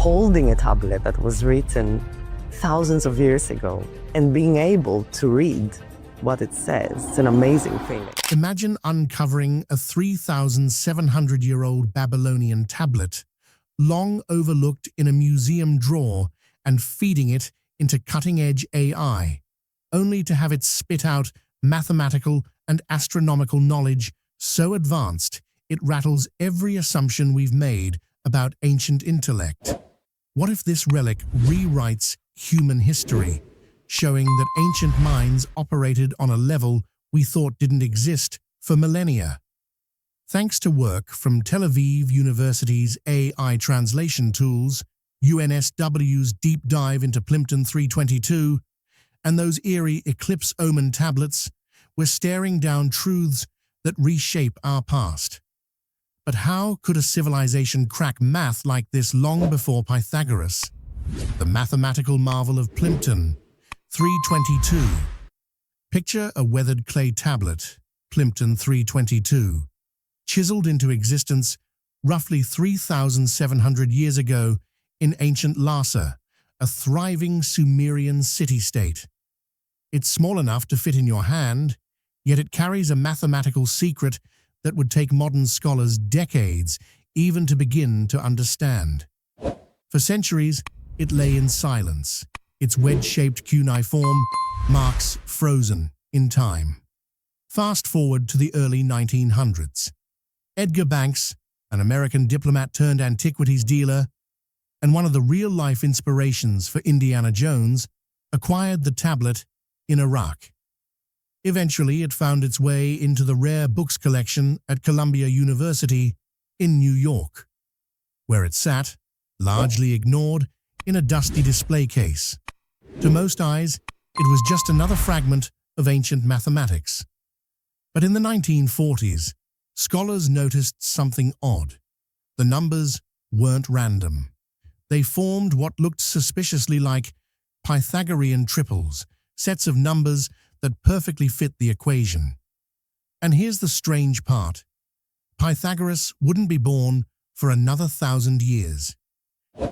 holding a tablet that was written thousands of years ago and being able to read what it says. It's an amazing feeling. Imagine uncovering a 3,700-year-old Babylonian tablet, long overlooked in a museum drawer, and feeding it into cutting-edge AI, only to have it spit out mathematical and astronomical knowledge so advanced it rattles every assumption we've made about ancient intellect. What if this relic rewrites human history, showing that ancient minds operated on a level we thought didn't exist for millennia? Thanks to work from Tel Aviv University's AI translation tools, UNSW's deep dive into Plimpton 322, and those eerie eclipse omen tablets, we're staring down truths that reshape our past. But how could a civilization crack math like this long before Pythagoras? The mathematical marvel of Plimpton 322. Picture a weathered clay tablet, Plimpton 322, chiseled into existence roughly 3,700 years ago in ancient Larsa, a thriving Sumerian city-state. It's small enough to fit in your hand, yet it carries a mathematical secret that would take modern scholars decades even to begin to understand. For centuries, it lay in silence, its wedge-shaped cuneiform marks frozen in time. Fast forward to the early 1900s. Edgar Banks, an American diplomat turned antiquities dealer, and one of the real-life inspirations for Indiana Jones, acquired the tablet in Iraq. Eventually, it found its way into the rare books collection at Columbia University in New York, where it sat, largely ignored, in a dusty display case. To most eyes, it was just another fragment of ancient mathematics. But in the 1940s, scholars noticed something odd. The numbers weren't random. They formed what looked suspiciously like Pythagorean triples, sets of numbers that perfectly fit the equation. And here's the strange part. Pythagoras wouldn't be born for another 1,000 years.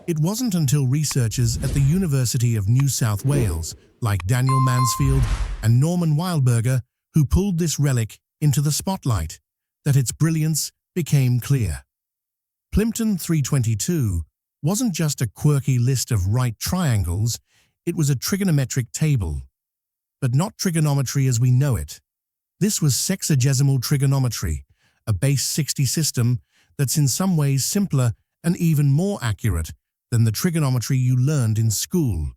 It wasn't until researchers at the University of New South Wales, like Daniel Mansfield and Norman Wildberger, who pulled this relic into the spotlight, that its brilliance became clear. Plimpton 322 wasn't just a quirky list of right triangles, it was a trigonometric table. But not trigonometry as we know it. This was sexagesimal trigonometry, a base 60 system that's in some ways simpler and even more accurate than the trigonometry you learned in school.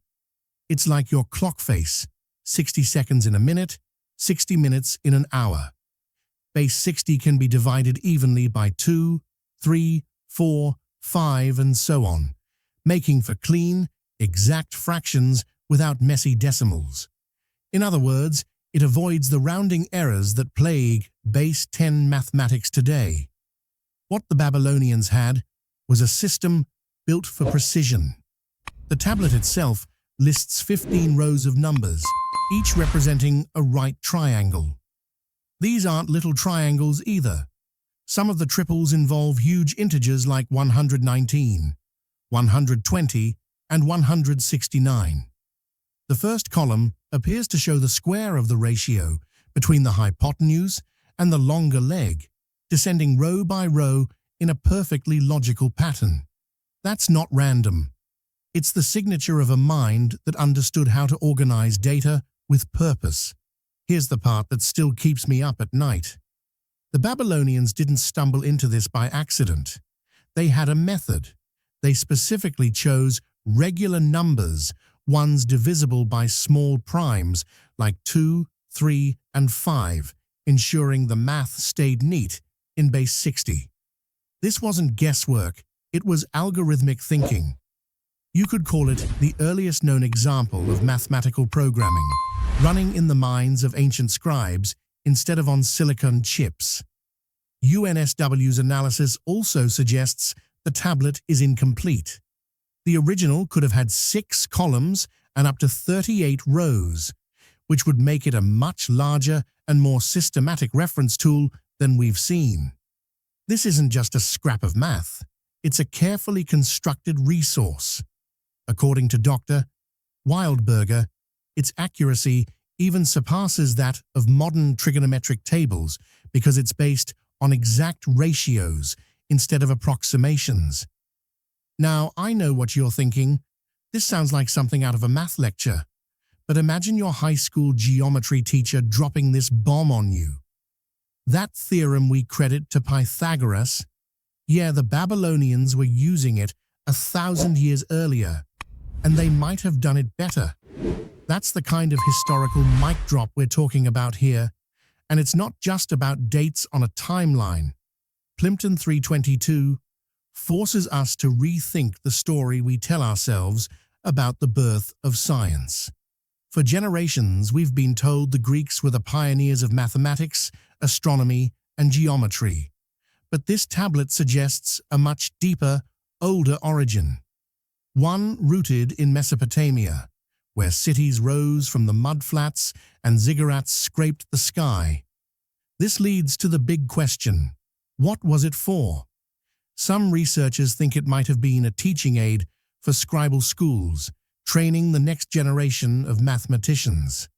It's like your clock face, 60 seconds in a minute, 60 minutes in an hour. Base 60 can be divided evenly by 2, 3, 4, 5, and so on, making for clean, exact fractions without messy decimals. In other words, it avoids the rounding errors that plague base 10 mathematics today. What the Babylonians had was a system built for precision. The tablet itself lists 15 rows of numbers, each representing a right triangle. These aren't little triangles either. Some of the triples involve huge integers like 119, 120, and 169. The first column appears to show the square of the ratio between the hypotenuse and the longer leg, descending row by row in a perfectly logical pattern. That's not random. It's the signature of a mind that understood how to organize data with purpose. Here's the part that still keeps me up at night. The Babylonians didn't stumble into this by accident. They had a method. They specifically chose regular numbers, ones divisible by small primes like 2, 3, and 5, ensuring the math stayed neat in base 60. This wasn't guesswork, it was algorithmic thinking. You could call it the earliest known example of mathematical programming, running in the minds of ancient scribes instead of on silicon chips. UNSW's analysis also suggests the tablet is incomplete. The original could have had 6 columns and up to 38 rows, which would make it a much larger and more systematic reference tool than we've seen. This isn't just a scrap of math. It's a carefully constructed resource. According to Dr. Wildberger, its accuracy even surpasses that of modern trigonometric tables because it's based on exact ratios instead of approximations. Now, I know what you're thinking. This sounds like something out of a math lecture. But imagine your high school geometry teacher dropping this bomb on you. That theorem we credit to Pythagoras, yeah, the Babylonians were using it 1,000 years earlier, and they might have done it better. That's the kind of historical mic drop we're talking about here, and it's not just about dates on a timeline. Plimpton 322 forces us to rethink the story we tell ourselves about the birth of science. For generations, we've been told the Greeks were the pioneers of mathematics, astronomy, and geometry. But this tablet suggests a much deeper, older origin. One rooted in Mesopotamia, where cities rose from the mudflats and ziggurats scraped the sky. This leads to the big question: what was it for? Some researchers think it might have been a teaching aid for scribal schools, training the next generation of mathematicians.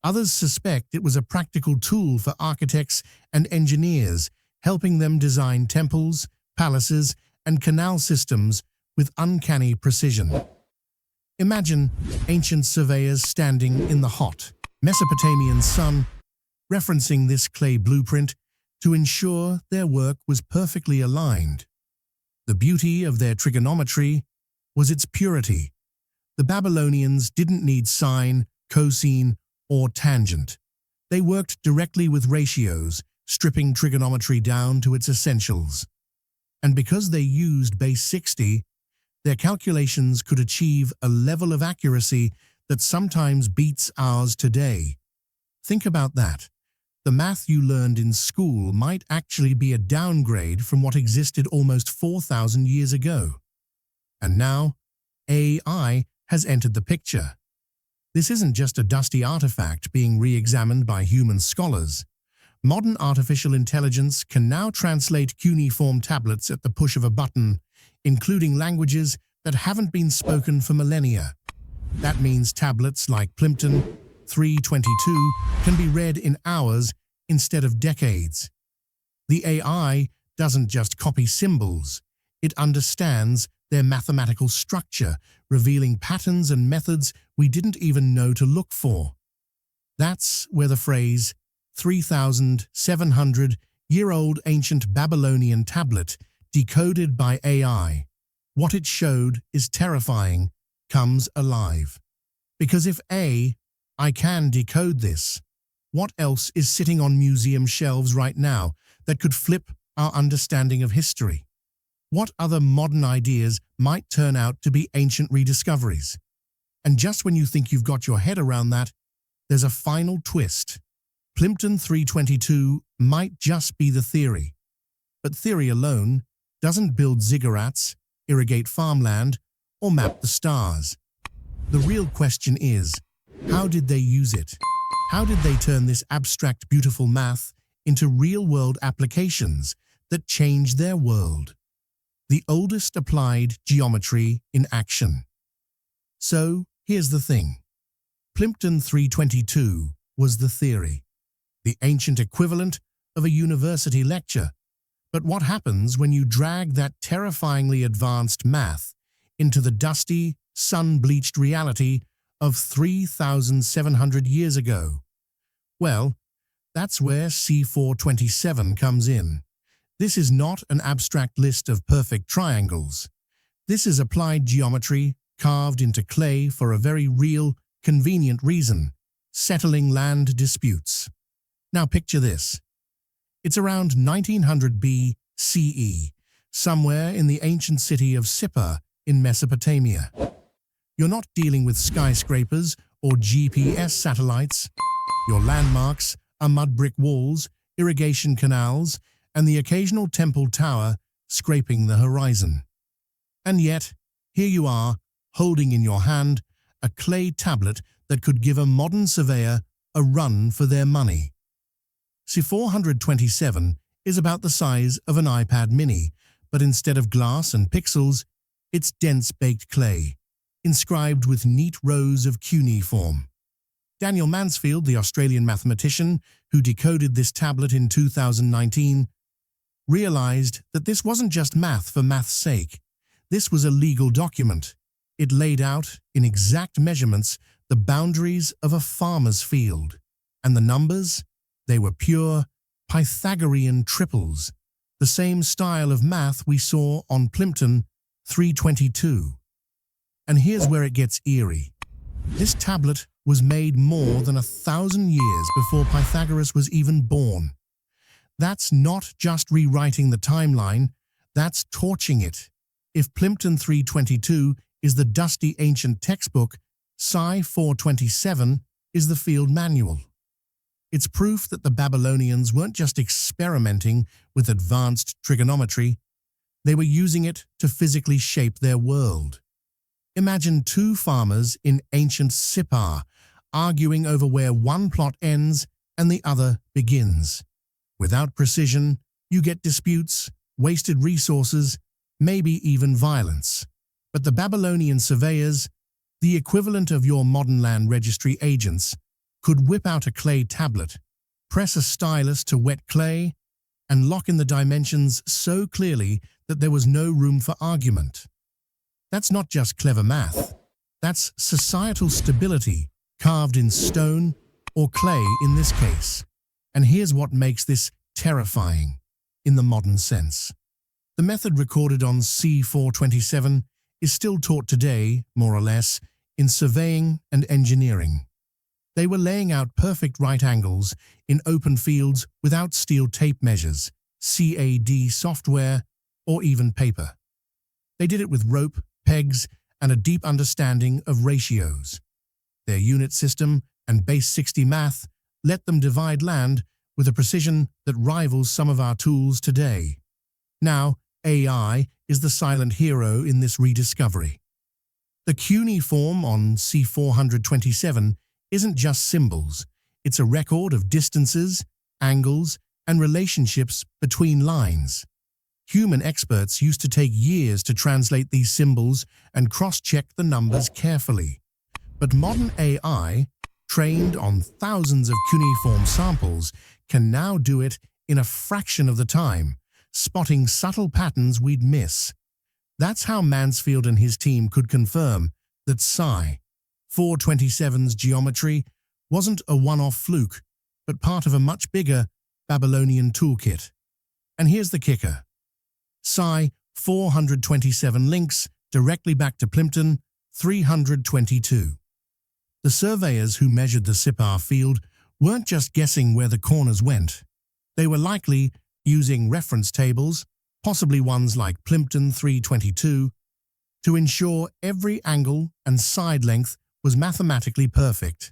Others suspect it was a practical tool for architects and engineers, helping them design temples, palaces, and canal systems with uncanny precision. Imagine ancient surveyors standing in the hot Mesopotamian sun, referencing this clay blueprint to ensure their work was perfectly aligned. The beauty of their trigonometry was its purity. The Babylonians didn't need sine, cosine, or tangent. They worked directly with ratios, stripping trigonometry down to its essentials. And because they used base 60, their calculations could achieve a level of accuracy that sometimes beats ours today. Think about that. The math you learned in school might actually be a downgrade from what existed almost 4,000 years ago. And now, AI has entered the picture. This isn't just a dusty artifact being re-examined by human scholars. Modern artificial intelligence can now translate cuneiform tablets at the push of a button, including languages that haven't been spoken for millennia. That means tablets like Plimpton 322 can be read in hours instead of decades. The AI doesn't just copy symbols, it understands their mathematical structure, revealing patterns and methods we didn't even know to look for. That's where the phrase 3,700-year-old ancient Babylonian tablet decoded by AI, what it showed is terrifying, comes alive. Because if I can decode this, what else is sitting on museum shelves right now that could flip our understanding of history? What other modern ideas might turn out to be ancient rediscoveries? And just when you think you've got your head around that, there's a final twist. Plimpton 322 might just be the theory. But theory alone doesn't build ziggurats, irrigate farmland, or map the stars. The real question is, how did they use it? How did they turn this abstract, beautiful math into real-world applications that changed their world? The oldest applied geometry in action. So, here's the thing. Plimpton 322 was the theory, the ancient equivalent of a university lecture. But what happens when you drag that terrifyingly advanced math into the dusty, sun-bleached reality of 3,700 years ago? Well, that's where C427 comes in. This is not an abstract list of perfect triangles. This is applied geometry carved into clay for a very real, convenient reason: settling land disputes. Now picture this. It's around 1900 BCE, somewhere in the ancient city of Sippar in Mesopotamia. You're not dealing with skyscrapers or GPS satellites. Your landmarks are mud brick walls, irrigation canals, and the occasional temple tower scraping the horizon. And yet, here you are, holding in your hand a clay tablet that could give a modern surveyor a run for their money. C427 is about the size of an iPad mini, but instead of glass and pixels, it's dense baked clay, inscribed with neat rows of cuneiform. Daniel Mansfield, the Australian mathematician who decoded this tablet in 2019, realized that this wasn't just math for math's sake. This was a legal document. It laid out, in exact measurements, the boundaries of a farmer's field. And the numbers? They were pure Pythagorean triples, the same style of math we saw on Plimpton 322. And here's where it gets eerie. This tablet was made more than 1,000 years before Pythagoras was even born. That's not just rewriting the timeline, that's torching it. If Plimpton 322 is the dusty ancient textbook, Psi 427 is the field manual. It's proof that the Babylonians weren't just experimenting with advanced trigonometry, they were using it to physically shape their world. Imagine two farmers in ancient Sippar arguing over where one plot ends and the other begins. Without precision, you get disputes, wasted resources, maybe even violence. But the Babylonian surveyors, the equivalent of your modern land registry agents, could whip out a clay tablet, press a stylus to wet clay, and lock in the dimensions so clearly that there was no room for argument. That's not just clever math. That's societal stability carved in stone or clay in this case. And here's what makes this terrifying in the modern sense. The method recorded on C427 is still taught today, more or less, in surveying and engineering. They were laying out perfect right angles in open fields without steel tape measures, CAD software, or even paper. They did it with rope, pegs, and a deep understanding of ratios. Their unit system and base 60 math let them divide land with a precision that rivals some of our tools today. Now, AI is the silent hero in this rediscovery. The cuneiform on C427 isn't just symbols, it's a record of distances, angles, and relationships between lines. Human experts used to take years to translate these symbols and cross-check the numbers carefully. But modern AI, trained on thousands of cuneiform samples, can now do it in a fraction of the time, spotting subtle patterns we'd miss. That's how Mansfield and his team could confirm that Psi 427's geometry wasn't a one-off fluke, but part of a much bigger Babylonian toolkit. And here's the kicker. Psi 427 links directly back to Plimpton 322. The surveyors who measured the Sippar field weren't just guessing where the corners went. They were likely using reference tables, possibly ones like Plimpton 322, to ensure every angle and side length was mathematically perfect.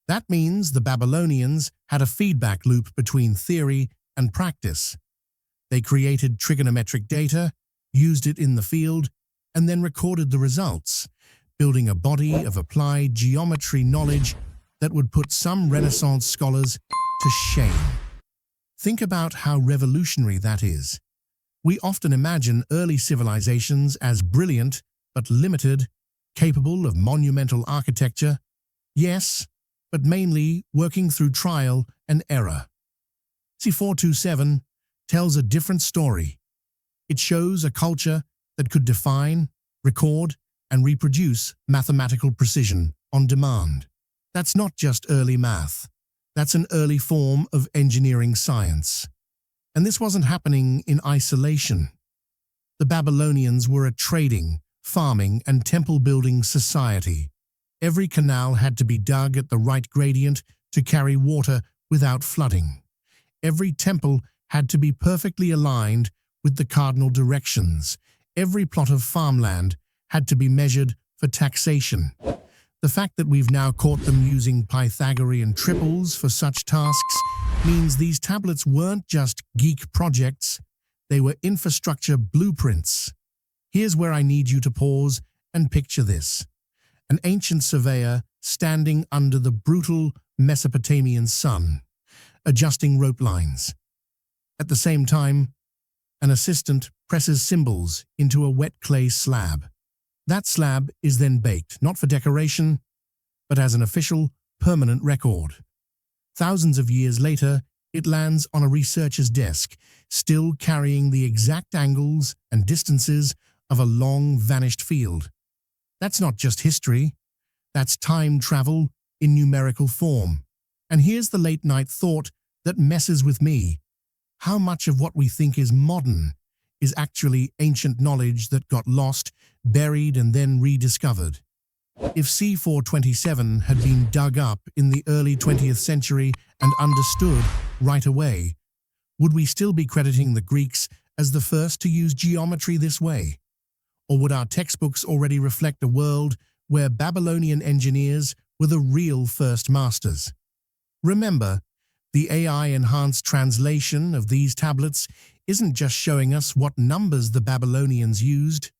That means the Babylonians had a feedback loop between theory and practice. They created trigonometric data, used it in the field, and then recorded the results, building a body of applied geometry knowledge that would put some Renaissance scholars to shame. Think about how revolutionary that is. We often imagine early civilizations as brilliant but limited, capable of monumental architecture. Yes, but mainly working through trial and error. C427 tells a different story. It shows a culture that could define, record, and reproduce mathematical precision on demand. That's not just early math. That's an early form of engineering science. And this wasn't happening in isolation. The Babylonians were a trading, farming, and temple-building society. Every canal had to be dug at the right gradient to carry water without flooding. Every temple had to be perfectly aligned with the cardinal directions. Every plot of farmland had to be measured for taxation. The fact that we've now caught them using Pythagorean triples for such tasks means these tablets weren't just geek projects, they were infrastructure blueprints. Here's where I need you to pause and picture this. An ancient surveyor standing under the brutal Mesopotamian sun, adjusting rope lines. At the same time, an assistant presses symbols into a wet clay slab. That slab is then baked, not for decoration, but as an official, permanent record. Thousands of years later, it lands on a researcher's desk, still carrying the exact angles and distances of a long-vanished field. That's not just history, that's time travel in numerical form. And here's the late-night thought that messes with me. How much of what we think is modern is actually ancient knowledge that got lost, buried, and then rediscovered? If C427 had been dug up in the early 20th century and understood right away, would we still be crediting the Greeks as the first to use geometry this way? Or would our textbooks already reflect a world where Babylonian engineers were the real first masters? Remember, the AI-enhanced translation of these tablets isn't just showing us what numbers the Babylonians used,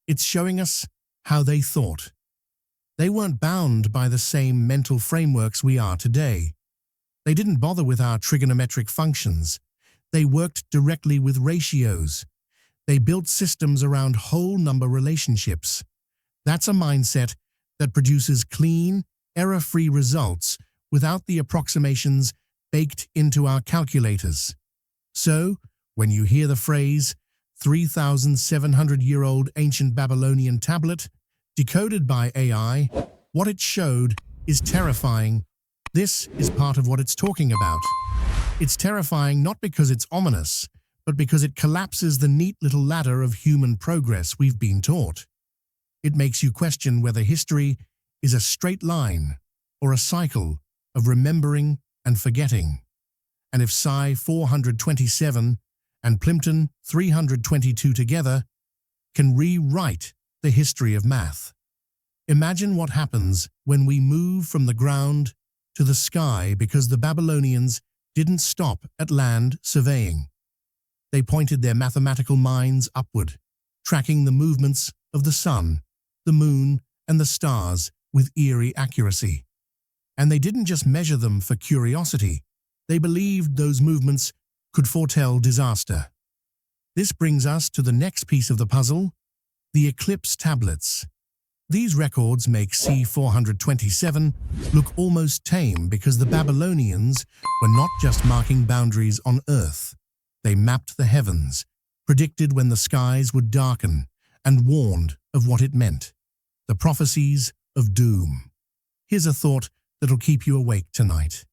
it's showing us how they thought. They weren't bound by the same mental frameworks we are today. They didn't bother with our trigonometric functions. They worked directly with ratios. They built systems around whole number relationships. That's a mindset that produces clean, error-free results without the approximations baked into our calculators. So, when you hear the phrase 3,700-year-old ancient Babylonian tablet, decoded by AI, what it showed is terrifying. This is part of what it's talking about. It's terrifying not because it's ominous, but because it collapses the neat little ladder of human progress we've been taught. It makes you question whether history is a straight line or a cycle of remembering and forgetting. And if Psi 427 and Plimpton 322 together can rewrite the history of math. Imagine what happens when we move from the ground to the sky because the Babylonians didn't stop at land surveying. They pointed their mathematical minds upward, tracking the movements of the sun, the moon, and the stars with eerie accuracy. And they didn't just measure them for curiosity. They believed those movements could foretell disaster. This brings us to the next piece of the puzzle, the eclipse tablets. These records make C427 look almost tame because the Babylonians were not just marking boundaries on Earth. They mapped the heavens, predicted when the skies would darken, and warned of what it meant. The prophecies of doom. Here's a thought that'll keep you awake tonight.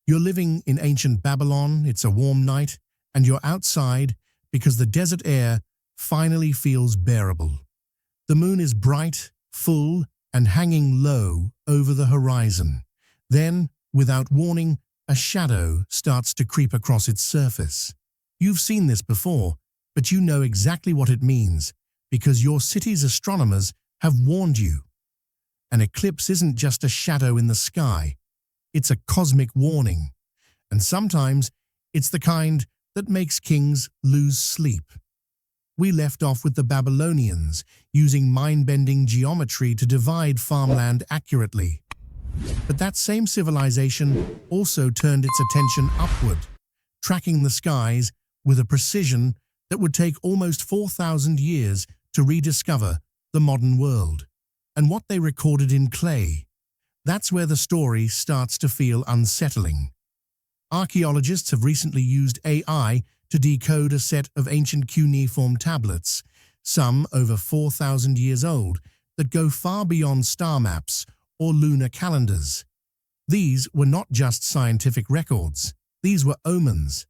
You're living in ancient Babylon, it's a warm night, and you're outside because the desert air finally feels bearable. The moon is bright, full, and hanging low over the horizon. Then, without warning, a shadow starts to creep across its surface. You've seen this before, but you know exactly what it means because your city's astronomers have warned you. An eclipse isn't just a shadow in the sky. It's a cosmic warning. And sometimes it's the kind that makes kings lose sleep. We left off with the Babylonians using mind-bending geometry to divide farmland accurately. But that same civilization also turned its attention upward, tracking the skies with a precision that would take almost 4,000 years to rediscover the modern world. And what they recorded in clay, that's where the story starts to feel unsettling. Archaeologists have recently used AI to decode a set of ancient cuneiform tablets, some over 4,000 years old, that go far beyond star maps or lunar calendars. These were not just scientific records, these were omens.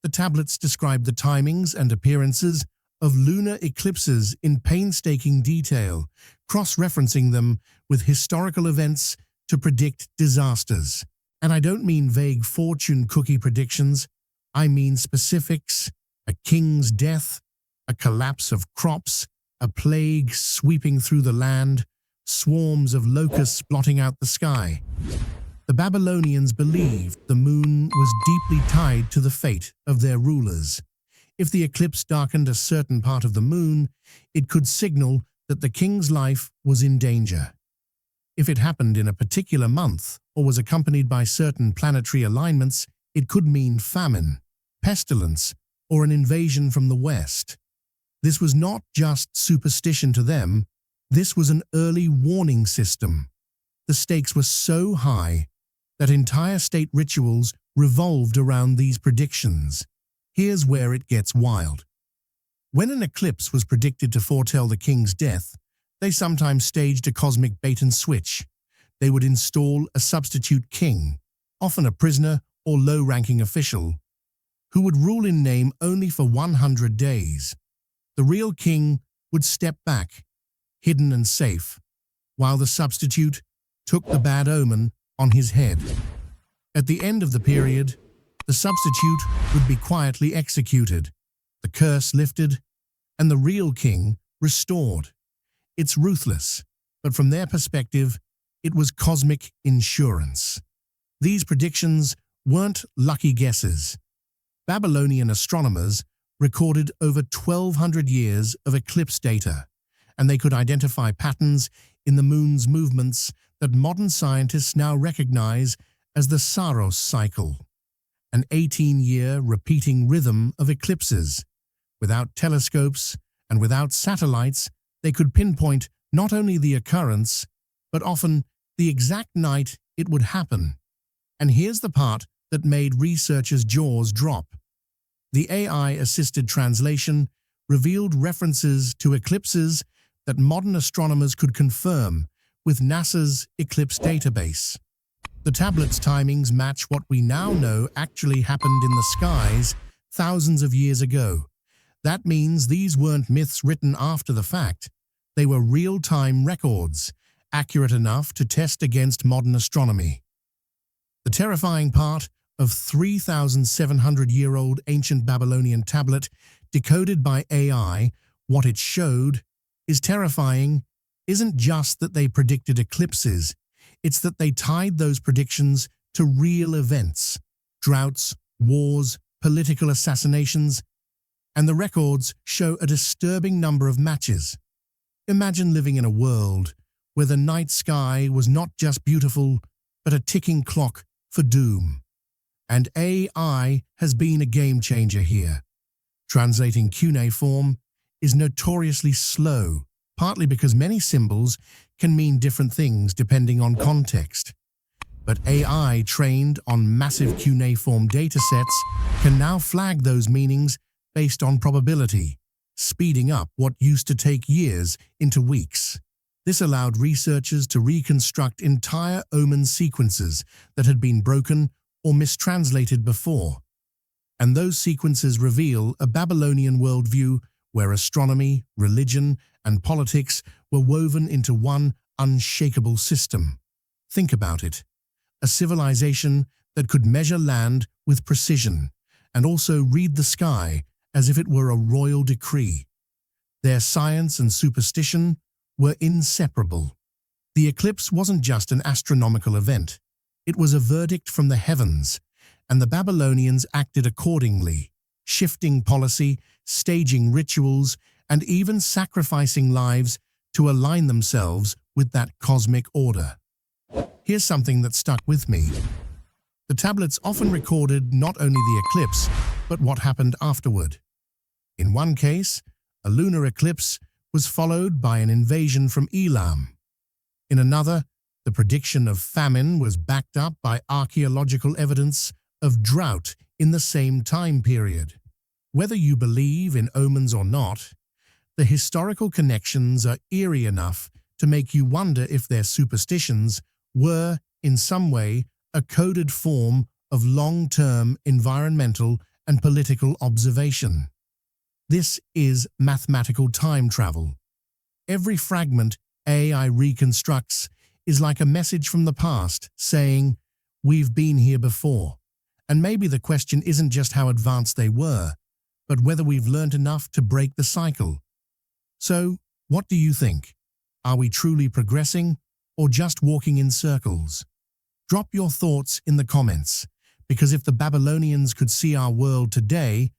The tablets describe the timings and appearances of lunar eclipses in painstaking detail, cross-referencing them with historical events to predict disasters. And I don't mean vague fortune cookie predictions, I mean specifics: a king's death, a collapse of crops, a plague sweeping through the land, swarms of locusts blotting out the sky. The Babylonians believed the moon was deeply tied to the fate of their rulers. If the eclipse darkened a certain part of the moon, it could signal that the king's life was in danger. If it happened in a particular month or was accompanied by certain planetary alignments, it could mean famine, pestilence, or an invasion from the west. This was not just superstition to them, this was an early warning system. The stakes were so high that entire state rituals revolved around these predictions. Here's where it gets wild. When an eclipse was predicted to foretell the king's death, they sometimes staged a cosmic bait-and-switch. They would install a substitute king, often a prisoner or low-ranking official, who would rule in name only for 100 days. The real king would step back, hidden and safe, while the substitute took the bad omen on his head. At the end of the period, the substitute would be quietly executed, the curse lifted, and the real king restored. It's ruthless, but from their perspective, it was cosmic insurance. These predictions weren't lucky guesses. Babylonian astronomers recorded over 1,200 years of eclipse data, and they could identify patterns in the moon's movements that modern scientists now recognize as the Saros cycle, an 18-year repeating rhythm of eclipses. Without telescopes and without satellites, they could pinpoint not only the occurrence, but often the exact night it would happen. And here's the part that made researchers' jaws drop. The AI-assisted translation revealed references to eclipses that modern astronomers could confirm with NASA's eclipse database. The tablet's timings match what we now know actually happened in the skies thousands of years ago. That means these weren't myths written after the fact. They were real-time records, accurate enough to test against modern astronomy. The terrifying part of 3,700-year-old ancient Babylonian tablet, decoded by AI, what it showed, is terrifying, isn't just that they predicted eclipses, it's that they tied those predictions to real events, droughts, wars, political assassinations, and the records show a disturbing number of matches. Imagine living in a world where the night sky was not just beautiful, but a ticking clock for doom. And AI has been a game changer here. Translating cuneiform is notoriously slow, partly because many symbols can mean different things depending on context. But AI trained on massive cuneiform datasets can now flag those meanings based on probability, speeding up what used to take years into weeks. This allowed researchers to reconstruct entire omen sequences that had been broken or mistranslated before. And those sequences reveal a Babylonian worldview where astronomy, religion, and politics were woven into one unshakable system. Think about it. A civilization that could measure land with precision and also read the sky as if it were a royal decree. Their science and superstition were inseparable. The eclipse wasn't just an astronomical event. It was a verdict from the heavens, and the Babylonians acted accordingly, shifting policy, staging rituals, and even sacrificing lives to align themselves with that cosmic order. Here's something that stuck with me. The tablets often recorded not only the eclipse, but what happened afterward. In one case, a lunar eclipse was followed by an invasion from Elam. In another, the prediction of famine was backed up by archaeological evidence of drought in the same time period. Whether you believe in omens or not, the historical connections are eerie enough to make you wonder if their superstitions were, in some way, a coded form of long-term environmental and political observation. This is mathematical time travel. Every fragment AI reconstructs is like a message from the past saying, "We've been here before." And maybe the question isn't just how advanced they were, but whether we've learned enough to break the cycle. So, what do you think? Are we truly progressing or just walking in circles? Drop your thoughts in the comments, because if the Babylonians could see our world today,